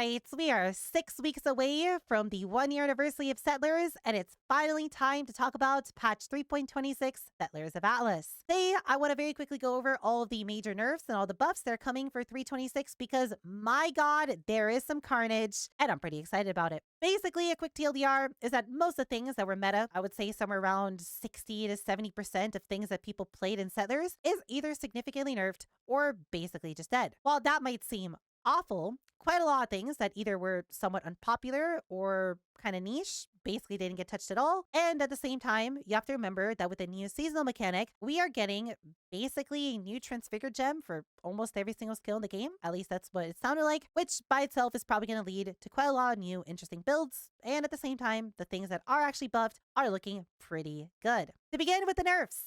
right, we are 6 weeks away from the 1-year anniversary of Settlers, and it's finally time to talk about patch 3.26, Settlers of Atlas. Today, I want to very quickly go over all of the major nerfs and all the buffs that are coming for 3.26 because, my god, there is some carnage, and I'm pretty excited about it. Basically, a quick TLDR is that most of the things that were meta, I would say somewhere around 60 to 70% of things that people played in Settlers is either significantly nerfed or basically just dead. While that might seem awful, quite a lot of things that either were somewhat unpopular or kind of niche basically didn't get touched at all. And at the same time, you have to remember that with the new seasonal mechanic, we are getting basically a new transfigured gem for almost every single skill in the game. At least that's what it sounded like, which by itself is probably going to lead to quite a lot of new interesting builds. And at the same time, the things that are actually buffed are looking pretty good. To begin with the nerfs,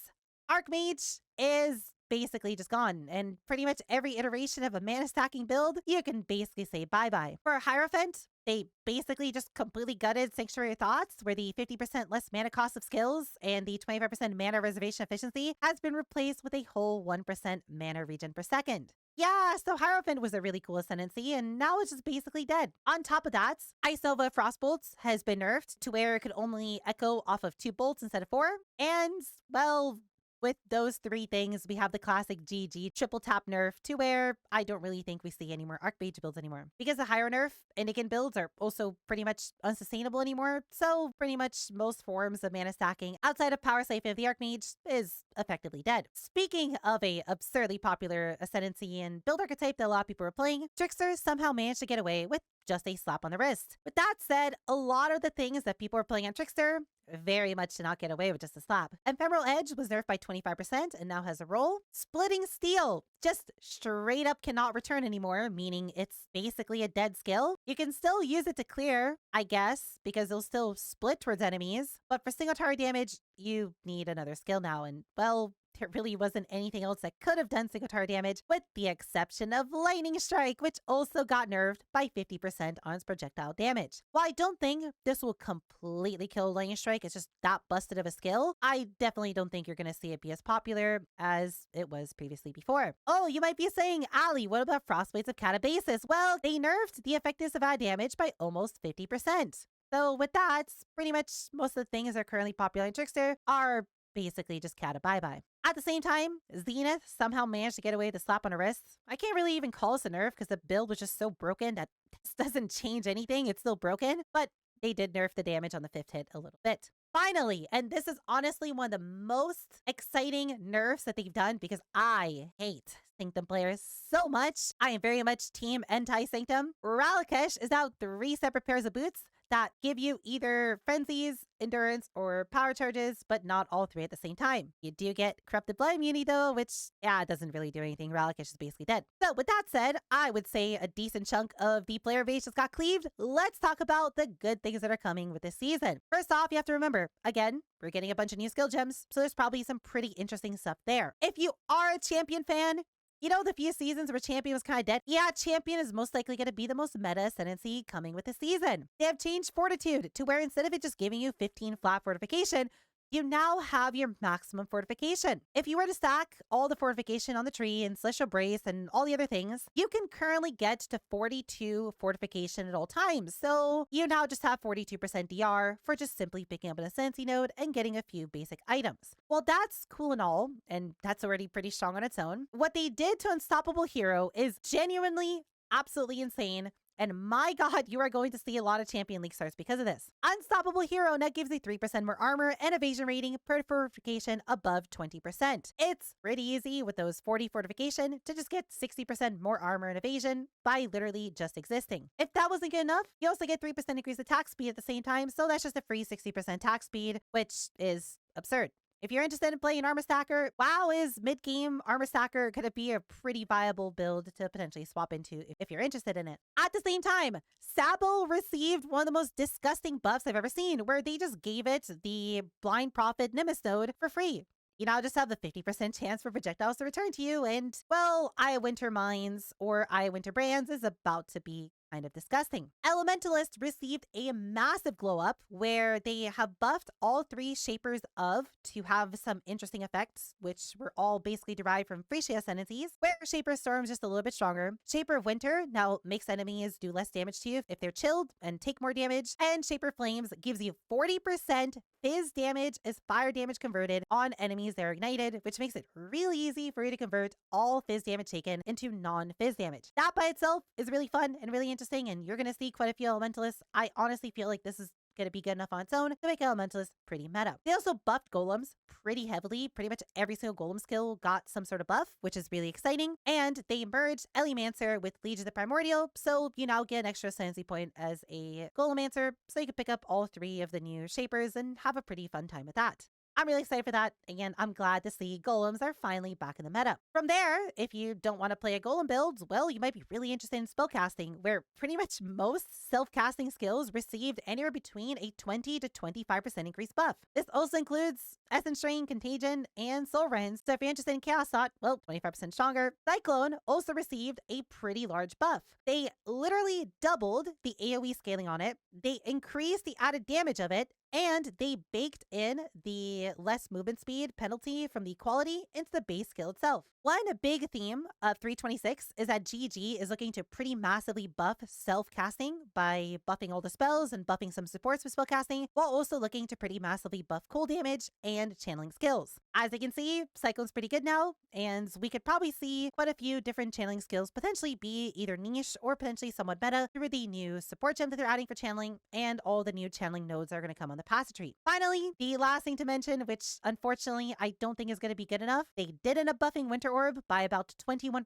Archmage is basically just gone, and pretty much every iteration of a mana stacking build, you can basically say bye-bye. For Hierophant, they basically just completely gutted Sanctuary of Thoughts, where the 50% less mana cost of skills and the 25% mana reservation efficiency has been replaced with a whole 1% mana regen per second. Yeah, so Hierophant was a really cool ascendancy, and now it's just basically dead. On top of that, Isilva Frostbolts has been nerfed to where it could only echo off of 2 bolts instead of 4, and, well, with those 3 things, we have the classic GG triple tap nerf to where I don't really think we see any more Archmage builds anymore. Because the higher nerf Inikin builds are also pretty much unsustainable anymore, so pretty much most forms of mana stacking outside of Power Slave of the Archmage is effectively dead. Speaking of a absurdly popular ascendancy and build archetype that a lot of people are playing, Trickster somehow managed to get away with just a slap on the wrist. With that said, a lot of the things that people are playing on Trickster very much did not get away with just a slap. Ephemeral Edge was nerfed by 25% and now has a roll. Splitting Steel just straight up cannot return anymore, meaning it's basically a dead skill. You can still use it to clear, I guess, because it'll still split towards enemies, but for single target damage, you need another skill now, and well, there really wasn't anything else that could have done single target damage, with the exception of Lightning Strike, which also got nerfed by 50% on its projectile damage. While I don't think this will completely kill Lightning Strike, it's just that busted of a skill, I definitely don't think you're going to see it be as popular as it was previously before. Oh, you might be saying, Allie, what about Frostblades of Catabasis? Well, they nerfed the effectiveness of ad damage by almost 50%. So with that, pretty much most of the things that are currently popular in Trickster are basically just Cata bye-bye. At the same time, Zenith somehow managed to get away with a slap on her wrist. I can't really even call this a nerf because the build was just so broken that this doesn't change anything. It's still broken, but they did nerf the damage on the 5th hit a little bit. Finally, and this is honestly one of the most exciting nerfs that they've done because I hate Sanctum players so much. I am very much team anti-Sanctum. Ralakesh is now 3 separate pairs of boots that give you either frenzies, endurance, or power charges, but not all 3 at the same time. You do get corrupted blood immunity though, which, yeah, it doesn't really do anything. Ralakesh is basically dead. So with that said, I would say a decent chunk of the player base just got cleaved. Let's talk about the good things that are coming with this season. First off, you have to remember, again, we're getting a bunch of new skill gems, so there's probably some pretty interesting stuff there. If you are a champion fan, you know, the few seasons where Champion was kind of dead? Yeah, Champion is most likely going to be the most meta ascendancy coming with the season. They have changed Fortitude to where instead of it just giving you 15 flat fortification, you now have your maximum fortification. If you were to stack all the fortification on the tree and Celestial Brace and all the other things, you can currently get to 42 fortification at all times. So you now just have 42% DR for just simply picking up an Ascendancy node and getting a few basic items. Well, that's cool and all, and that's already pretty strong on its own. What they did to Unstoppable Hero is genuinely absolutely insane. And my god, you are going to see a lot of champion league starts because of this. Unstoppable Hero now gives you 3% more armor and evasion rating per fortification above 20%. It's pretty easy with those 40 fortification to just get 60% more armor and evasion by literally just existing. If that wasn't good enough, you also get 3% increased attack speed at the same time, so that's just a free 60% attack speed, which is absurd. If you're interested in playing Armor Stacker, WoW is mid-game Armor Stacker could be a pretty viable build to potentially swap into if you're interested in it. At the same time, Sabo received one of the most disgusting buffs I've ever seen, where they just gave it the Blind Prophet Nimis node for free. You now just have the 50% chance for projectiles to return to you, and, well, Eye Winter Mines or Eye Winter Brands is about to be kind of disgusting. Elementalist received a massive glow up where they have buffed all 3 Shapers of to have some interesting effects, which were all basically derived from Freshia ascendancies, where Shaper Storm's just a little bit stronger. Shaper of Winter now makes enemies do less damage to you if they're chilled and take more damage, and Shaper Flames gives you 40% Fizz damage as fire damage converted on enemies that are ignited, which makes it really easy for you to convert all Fizz damage taken into non-Fizz damage. That by itself is really fun and really interesting, and you're going to see quite a few Elementalists. I honestly feel like this is going to be good enough on its own to make Elementalist pretty meta. They also buffed Golems pretty heavily. Pretty much every single Golem skill got some sort of buff, which is really exciting. And they merged Elemancer with Legion of the Primordial, so you now get an extra ascendancy point as a Golemancer, so you can pick up all 3 of the new Shapers and have a pretty fun time with that. I'm really excited for that. Again, I'm glad to see Golems are finally back in the meta. From there, if you don't want to play a Golem build, well, you might be really interested in spellcasting, where pretty much most self-casting skills received anywhere between a 20 to 25% increase buff. This also includes Essence Drain, Contagion, and Soul Rends. So if you're interested in Chaos Thought, well, 25% stronger. Cyclone also received a pretty large buff. They literally doubled the AoE scaling on it. They increased the added damage of it, and they baked in the less movement speed penalty from the equality into the base skill itself. One big theme of 326 is that GGG is looking to pretty massively buff self-casting by buffing all the spells and buffing some supports with spellcasting, while also looking to pretty massively buff cold damage and channeling skills. As you can see, Cyclone's pretty good now, and we could probably see quite a few different channeling skills potentially be either niche or potentially somewhat meta through the new support gem that they're adding for channeling and all the new channeling nodes that are going to come on the passage tree. Finally, the last thing to mention, which unfortunately I don't think is going to be good enough, they did end up buffing Winter Orb by about 21%,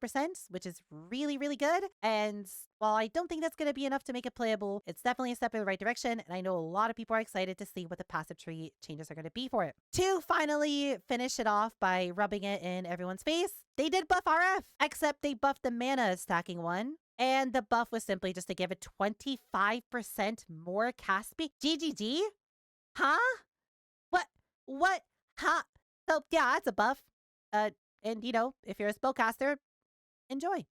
which is really, really good. And while I don't think that's going to be enough to make it playable, it's definitely a step in the right direction, and I know a lot of people are excited to see what the passive tree changes are going to be for it. To finally finish it off by rubbing it in everyone's face, they did buff RF, except they buffed the mana stacking one. And the buff was simply just to give it 25% more cast speed. GGG? Huh? What? Huh? So yeah, it's a buff. And you know, if you're a spellcaster, enjoy.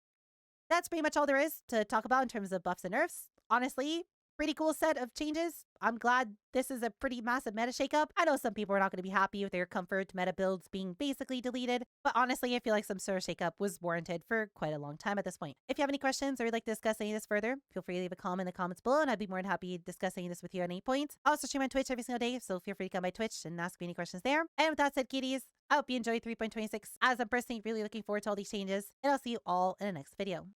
That's pretty much all there is to talk about in terms of buffs and nerfs. Honestly, pretty cool set of changes. I'm glad this is a pretty massive meta shakeup. I know some people are not going to be happy with their comfort meta builds being basically deleted, but honestly, I feel like some sort of shakeup was warranted for quite a long time at this point. If you have any questions or you'd like to discuss any of this further, feel free to leave a comment in the comments below, and I'd be more than happy discussing this with you at any point. I also stream on Twitch every single day, so feel free to come by Twitch and ask me any questions there. And with that said, kitties, I hope you enjoyed 3.26, as I'm personally really looking forward to all these changes, and I'll see you all in the next video.